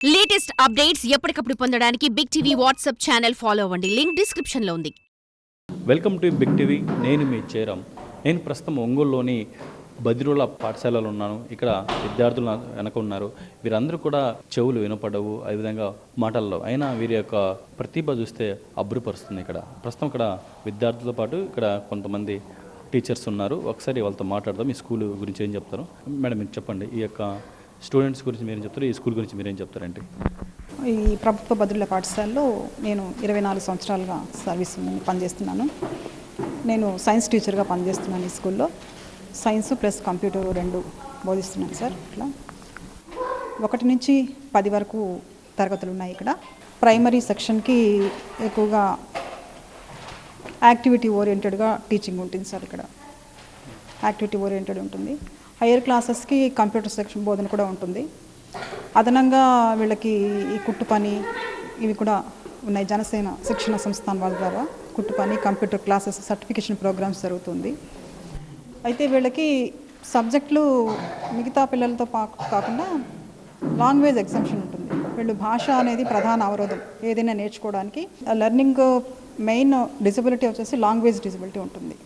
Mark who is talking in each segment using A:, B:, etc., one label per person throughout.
A: Latest updates ఎప్పటికప్పుడు పొందడానికి big TV WhatsApp channel follow అవ్వండి. లింక్ డిస్క్రిప్షన్ లో ఉంది.
B: Welcome to big TV. నేను మీ చేరాం. నేను ప్రస్తుతం ఒంగోలులోని బదిరుల పాఠశాలలో ఉన్నాను. ఇక్కడ విద్యార్థులు వెనక ఉన్నారు. వీరందరూ కూడా చెవులు వినపడవు, అదేవిధంగా మాటల్లో అయినా వీరి యొక్క ప్రతిభ చూస్తే అబ్బురుపరుస్తుంది. ఇక్కడ ప్రస్తుతం ఇక్కడ విద్యార్థులతో పాటు ఇక్కడ కొంతమంది టీచర్స్ ఉన్నారు. ఒకసారి వాళ్ళతో మాట్లాడదాం. ఈ స్కూల్ గురించి ఏం చెప్తారు మేడం? మీరు చెప్పండి. ఈ యొక్క స్టూడెంట్స్ గురించి మీరేం చెప్తారు, ఈ స్కూల్ గురించి మీరేం చెప్తారంటే?
C: ఈ ప్రభుత్వ బదిరుల పాఠశాలలో నేను 24 సంవత్సరాలుగా సర్వీస్ పనిచేస్తున్నాను. నేను సైన్స్ టీచర్గా పనిచేస్తున్నాను. ఈ స్కూల్లో సైన్స్ ప్లస్ కంప్యూటర్ 2 బోధిస్తున్నాను సార్. ఇట్లా 1 నుంచి 10 వరకు తరగతులు ఉన్నాయి. ఇక్కడ ప్రైమరీ సెక్షన్కి ఎక్కువగా యాక్టివిటీ ఓరియంటెడ్గా టీచింగ్ ఉంటుంది సార్. ఇక్కడ యాక్టివిటీ ఓరియంటెడ్ ఉంటుంది. హయ్యర్ క్లాసెస్కి కంప్యూటర్ సెక్షన్ బోధన కూడా ఉంటుంది. అదనంగా వీళ్ళకి ఈ కుట్టు పని ఇవి కూడా ఉన్నాయి. జనసేన శిక్షణ సంస్థాన్ వాళ్ళ ద్వారా కుట్టు పని, కంప్యూటర్ క్లాసెస్, సర్టిఫికేషన్ ప్రోగ్రామ్స్ జరుగుతుంది. అయితే వీళ్ళకి సబ్జెక్టులు మిగతా పిల్లలతో కాకుండా లాంగ్వేజ్ ఎగ్జామ్షన్ ఉంటుంది. వీళ్ళు భాష అనేది ప్రధాన అవరోధం ఏదైనా నేర్చుకోవడానికి. లెర్నింగ్ మెయిన్ డిజబిలిటీ వచ్చేసి లాంగ్వేజ్ డిజబిలిటీ ఉంటుంది.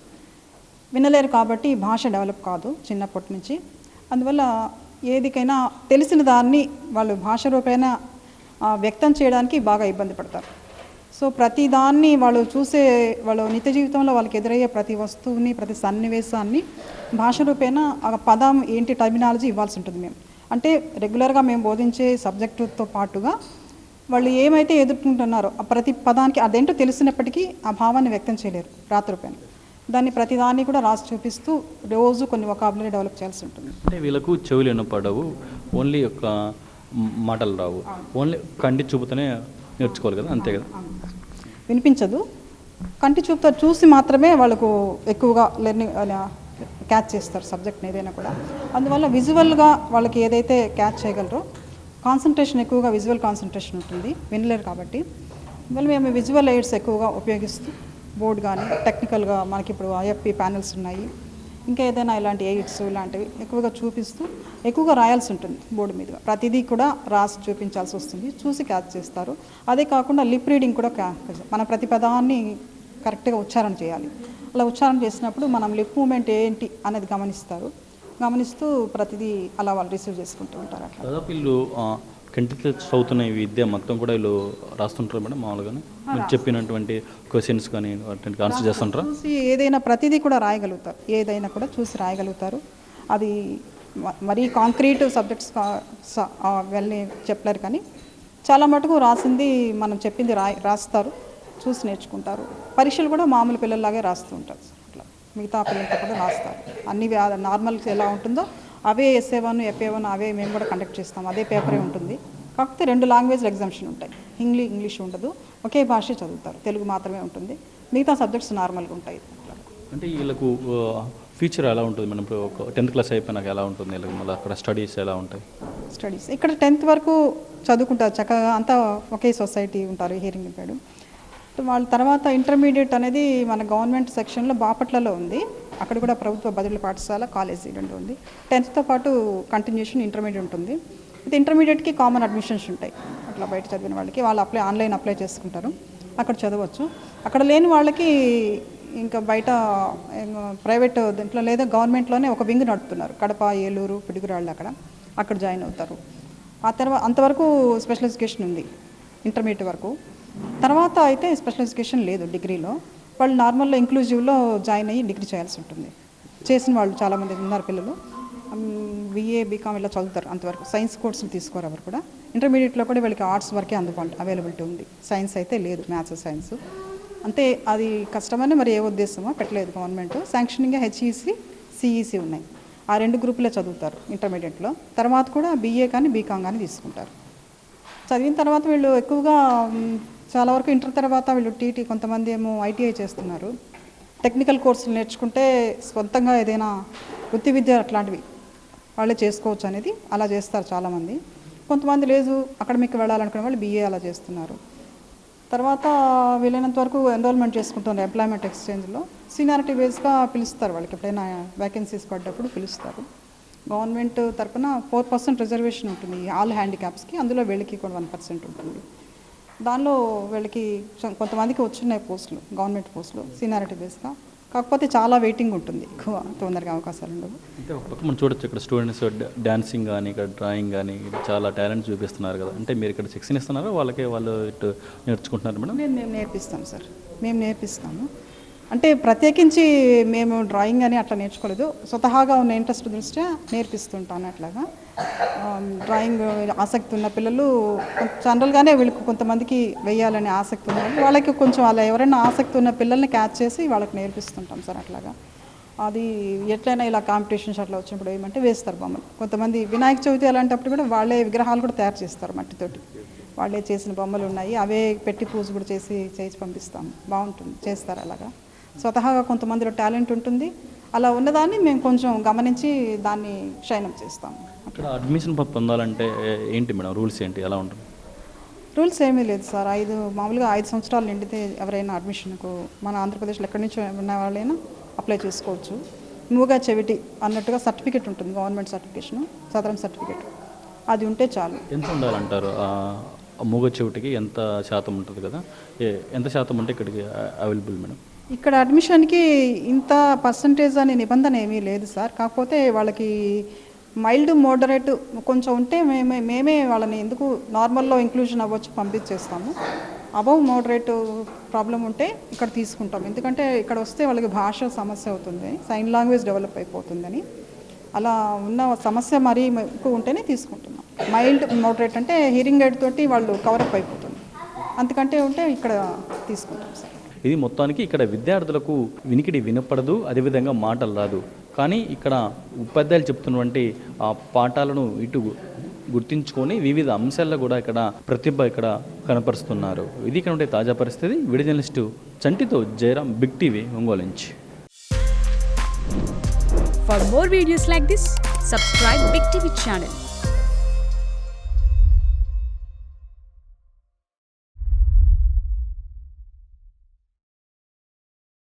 C: వినలేరు కాబట్టి భాష డెవలప్ కాదు చిన్నప్పటి నుంచి. అందువల్ల ఏదికైనా తెలిసిన దాన్ని వాళ్ళు భాష రూపేణ వ్యక్తం చేయడానికి బాగా ఇబ్బంది పడతారు. సో ప్రతి దాన్ని వాళ్ళు నిత్య జీవితంలో వాళ్ళకి ఎదురయ్యే ప్రతి వస్తువుని, ప్రతి సన్నివేశాన్ని భాష రూపేణ ఆ పదం ఏంటి టర్మినాలజీ ఇవ్వాల్సి ఉంటుంది. మేము అంటే రెగ్యులర్గా మేము బోధించే సబ్జెక్టుతో పాటుగా వాళ్ళు ఏమైతే ఎదుర్కొంటున్నారో ఆ ప్రతి పదానికి అదేంటో తెలిసినప్పటికీ ఆ భావాన్ని వ్యక్తం చేయలేరు రాత్రూపేణ. దాన్ని ప్రతిదాన్ని కూడా రాసి చూపిస్తూ రోజు కొన్ని వొకాబులరీ డెవలప్ చేయాల్సి ఉంటుంది.
B: అంటే వీళ్ళకు చెవులు వినపడవు, ఓన్లీ యొక్క మాటలు రావు, ఓన్లీ కంటి చూపుతోనే నేర్చుకోవాలి కదా, అంతే కదా?
C: వినిపించదు, కంటి చూపుతో చూసి మాత్రమే వాళ్ళకు ఎక్కువగా లెర్నింగ్ క్యాచ్ చేస్తారు సబ్జెక్ట్ని ఏదైనా కూడా. అందువల్ల విజువల్గా వాళ్ళకి ఏదైతే క్యాచ్ చేయగలరో కాన్సన్ట్రేషన్ ఎక్కువగా విజువల్ కాన్సన్ట్రేషన్ ఉంటుంది. వినలేరు కాబట్టి అందువల్ల మేము విజువల్ ఎయిడ్స్ ఎక్కువగా ఉపయోగిస్తూ బోర్డు కానీ టెక్నికల్గా మనకి ఇప్పుడు ఐఎఫ్పి ప్యానెల్స్ ఉన్నాయి, ఇంకా ఏదైనా ఇలాంటి ఎయిడ్స్ ఇలాంటివి ఎక్కువగా చూపిస్తూ ఎక్కువగా రాయాల్సి ఉంటుంది బోర్డు మీద. ప్రతిదీ కూడా రాసి చూపించాల్సి వస్తుంది, చూసి క్యాచ్ చేస్తారు. అదే కాకుండా లిప్ రీడింగ్ కూడా మన ప్రతి పదాన్ని కరెక్ట్గా ఉచ్చారణ చేయాలి. అలా ఉచ్చారణ చేసినప్పుడు మనం లిప్ మూమెంట్ ఏంటి అనేది గమనిస్తూ ప్రతిదీ అలా వాళ్ళు రిసీవ్ చేసుకుంటూ ఉంటారు. అట్లా
B: దాదాపు వీళ్ళు కంటితో చదువుతున్న ఈ విద్య మొత్తం కూడా వీళ్ళు రాస్తుంటారు మేడం. మామూలుగానే మీరు చెప్పినటువంటి క్వశ్చన్స్ కానీ వాటికి ఆన్సర్ చేస్తుంటారు.
C: చూసి ఏదైనా ప్రతిదీ కూడా రాయగలుగుతారు, ఏదైనా కూడా చూసి రాయగలుగుతారు. అది మరీ కాంక్రీట్ సబ్జెక్ట్స్ వెళ్ళి చెప్పలేరు, కానీ చాలా మటుకు రాసింది మనం చెప్పింది రాస్తారు, చూసి నేర్చుకుంటారు. పరీక్షలు కూడా మామూలు పిల్లల్లాగే రాస్తూ ఉంటారు. అట్లా మిగతా పిల్లలతో కూడా రాస్తారు. అన్ని నార్మల్ ఎలా ఉంటుందో అవే SA1 FA1 అవే మేము కూడా కండక్ట్ చేస్తాం. అదే పేపరే ఉంటుంది. కాకపోతే 2 లాంగ్వేజ్ ఎగ్జామ్షన్ ఉంటాయి. ఇంగ్లీష్ ఉండదు, ఒకే భాష చదువుతారు, తెలుగు మాత్రమే ఉంటుంది. మిగతా సబ్జెక్ట్స్ నార్మల్గా ఉంటాయి.
B: అంటే వీళ్ళకు ఫ్యూచర్ ఎలా ఉంటుంది మనం? ఇప్పుడు 10th క్లాస్ అయిపోయినాక ఎలా ఉంటుంది వీళ్ళకి? మళ్ళీ అక్కడ స్టడీస్ ఎలా ఉంటాయి?
C: స్టడీస్ ఇక్కడ 10th వరకు చదువుకుంటారు చక్కగా, అంతా ఒకే సొసైటీ ఉంటారు, హియరింగ్ ఇంపైర్డ్. వాళ్ళ తర్వాత ఇంటర్మీడియట్ అనేది మన గవర్నమెంట్ సెక్షన్లో బాపట్లలో ఉంది. అక్కడ కూడా ప్రభుత్వ బదిలీ పాఠశాల కాలేజీ 2 ఉంది. 10th పాటు కంటిన్యూషన్ ఇంటర్మీడియట్ ఉంటుంది. అయితే ఇంటర్మీడియట్కి కామన్ అడ్మిషన్స్ ఉంటాయి. అట్లా బయట చదివిన వాళ్ళకి వాళ్ళు ఆన్లైన్ అప్లై చేసుకుంటారు, అక్కడ చదవచ్చు. అక్కడ లేని వాళ్ళకి ఇంకా బయట ప్రైవేట్ దీంట్లో లేదా గవర్నమెంట్లోనే ఒక వింగ్ నడుపుతున్నారు. కడప, ఏలూరు, పిడుగురాళ్ళు అక్కడ జాయిన్ అవుతారు. ఆ తర్వాత అంతవరకు స్పెషల్ ఎడ్యుకేషన్ ఉంది ఇంటర్మీడియట్ వరకు. తర్వాత అయితే స్పెషల్ ఎడ్యుకేషన్ లేదు డిగ్రీలో. వాళ్ళు నార్మల్లో ఇంక్లూజివ్లో జాయిన్ అయ్యి డిగ్రీ చేయాల్సి ఉంటుంది. చేసిన వాళ్ళు చాలామంది ఉన్నారు పిల్లలు. BA BCom ఇలా చదువుతారు. అంతవరకు సైన్స్ కోర్సులు తీసుకోరు ఎవరు కూడా. ఇంటర్మీడియట్లో కూడా వీళ్ళకి ఆర్ట్స్ వరకే అవైలబిలిటీ ఉంది, సైన్స్ అయితే లేదు, మ్యాథ్స్ సైన్స్ అంతే. అది కష్టమని మరి ఏ ఉద్దేశమో పెట్టలేదు గవర్నమెంట్. శాంక్షనింగ్గా HEC CEC ఉన్నాయి. ఆ 2 గ్రూపులే చదువుతారు ఇంటర్మీడియట్లో. తర్వాత కూడా BA కానీ BCom కానీ తీసుకుంటారు. చదివిన తర్వాత వీళ్ళు ఎక్కువగా చాలా వరకు ఇంటర్ తర్వాత వీళ్ళు TT, కొంతమంది ఏమో ITI చేస్తున్నారు. టెక్నికల్ కోర్సులు నేర్చుకుంటే సొంతంగా ఏదైనా వృత్తి విద్య అట్లాంటివి వాళ్ళే చేసుకోవచ్చు అనేది అలా చేస్తారు చాలామంది. కొంతమంది లేదు అకాడమిక్ వెళ్ళాలనుకునే వాళ్ళు BA అలా చేస్తున్నారు. తర్వాత వీలైనంత వరకు ఎన్రోల్మెంట్ చేసుకుంటున్నారు ఎంప్లాయ్మెంట్ ఎక్స్చేంజ్లో. సీనియారిటీ బేస్గా పిలుస్తారు, వాళ్ళకి ఎప్పుడైనా వ్యాకెన్సీస్ పడ్డప్పుడు పిలుస్తారు. గవర్నమెంట్ తరపున 4% రిజర్వేషన్ ఉంటుంది ఆల్ హ్యాండిక్యాప్స్కి, అందులో వీళ్ళకి కూడా 1% ఉంటుంది. దానిలో వీళ్ళకి కొంతమందికి వచ్చినాయి పోస్టులు, గవర్నమెంట్ పోస్టులు సీనియారిటీ బేస్గా. కాకపోతే చాలా వెయిటింగ్ ఉంటుంది, ఎక్కువ తొందరగా అవకాశాలు ఉండవు.
B: అంటే ఒక పక్క మనం చూడొచ్చు ఇక్కడ స్టూడెంట్స్ డాన్సింగ్ కానీ ఇక్కడ డ్రాయింగ్ కానీ ఇక్కడ చాలా టాలెంట్ చూపిస్తున్నారు కదా. అంటే మీరు ఇక్కడ శిక్షణ ఇస్తున్నారా వాళ్ళకే వాళ్ళు ఇటు నేర్చుకుంటున్నారు మేడం?
C: మేము నేర్పిస్తాం సార్, మేము నేర్పిస్తాము. అంటే ప్రత్యేకించి మేము డ్రాయింగ్ అని అట్లా నేర్చుకోలేదు, స్వతహాగా ఉన్న ఇంట్రెస్ట్ దృష్ట్యా నేర్పిస్తుంటాను. అట్లాగా డ్రాయింగ్ ఆసక్తి ఉన్న పిల్లలు జనరల్గానే వీళ్ళకి కొంతమందికి వేయాలని ఆసక్తి ఉన్న వాళ్ళకి కొంచెం అలా ఎవరైనా ఆసక్తి ఉన్న పిల్లల్ని క్యాచ్ చేసి వాళ్ళకి నేర్పిస్తుంటాం సార్. అట్లాగా అది ఎట్లయినా ఇలా కాంపిటీషన్స్ అట్లా వచ్చినప్పుడు ఏమంటే వేస్తారు బొమ్మలు. కొంతమంది వినాయక చవితి అలాంటప్పుడు కూడా వాళ్ళే విగ్రహాలు కూడా తయారు చేస్తారు, మట్టితోటి వాళ్ళే చేసిన బొమ్మలు ఉన్నాయి, అవే పెట్టి పూజ కూడా చేసి పంపిస్తాము. బాగుంటుంది, చేస్తారు అలాగా. స్వతహాగా కొంతమందిలో టాలెంట్ ఉంటుంది, అలా ఉన్నదాన్ని మేము కొంచెం గమనించి దాన్ని షైన్ అప్ చేస్తాము.
B: ఇక్కడ అడ్మిషన్ పొందాలంటే ఏంటి మేడం, రూల్స్ ఏంటి, ఎలా ఉంటుంది?
C: రూల్స్ ఏమీ లేదు సార్. మామూలుగా 5 సంవత్సరాలు నిండితే ఎవరైనా అడ్మిషన్కు మన ఆంధ్రప్రదేశ్లో ఎక్కడి నుంచి ఉన్న వాళ్ళైనా అప్లై చేసుకోవచ్చు. మూగా చెవిటి అన్నట్టుగా సర్టిఫికేట్ ఉంటుంది, గవర్నమెంట్ సర్టిఫికేషన్, సదరం సర్టిఫికేట్, అది ఉంటే చాలు.
B: ఎంత ఉండాలంటారు? మూగ చెవిటికి ఎంత శాతం ఉంటుంది కదా, ఎంత శాతం ఉంటే ఇక్కడికి అవైలబుల్ మేడం?
C: ఇక్కడ అడ్మిషన్కి ఇంత పర్సంటేజ్ అనే నిబంధన ఏమీ లేదు సార్. కాకపోతే వాళ్ళకి మైల్డ్ మోడరేట్ కొంచెం ఉంటే మేమే వాళ్ళని ఎందుకు నార్మల్లో ఇంక్లూజన్ అవ్వచ్చు పంపించేస్తాము. అబవ్ మోడరేట్ ప్రాబ్లం ఉంటే ఇక్కడ తీసుకుంటాం, ఎందుకంటే ఇక్కడ వస్తే వాళ్ళకి భాష సమస్య అవుతుంది, సైన్ లాంగ్వేజ్ డెవలప్ అయిపోతుందని. అలా ఉన్న సమస్య మరీ ఎక్కువ ఉంటేనే తీసుకుంటున్నాం. మైల్డ్ మోడరేట్ అంటే హియరింగ్ ఎయిడ్ తోటి వాళ్ళు కవరప్ అయిపోతుంది, అంతకంటే ఉంటే ఇక్కడ తీసుకుంటాం సార్.
B: ఇది మొత్తానికి ఇక్కడ విద్యార్థులకు వినికిడి వినపడదు, అదేవిధంగా మాటలు రాదు. కానీ ఇక్కడ ఉపాధ్యాయులు చెప్తున్నటువంటి ఆ పాఠాలను ఇటు గుర్తించుకొని వివిధ అంశాల్లో కూడా ఇక్కడ ప్రతిభ ఇక్కడ కనపరుస్తున్నారు. ఇది ఇక్కడ ఉంటే తాజా పరిస్థితి. వీడియో జర్నలిస్టు చంటితో జయరాం, బిగ్ టీవీ, ఒంగోలు నుంచి.
D: For more videos like this, subscribe Big TV channel.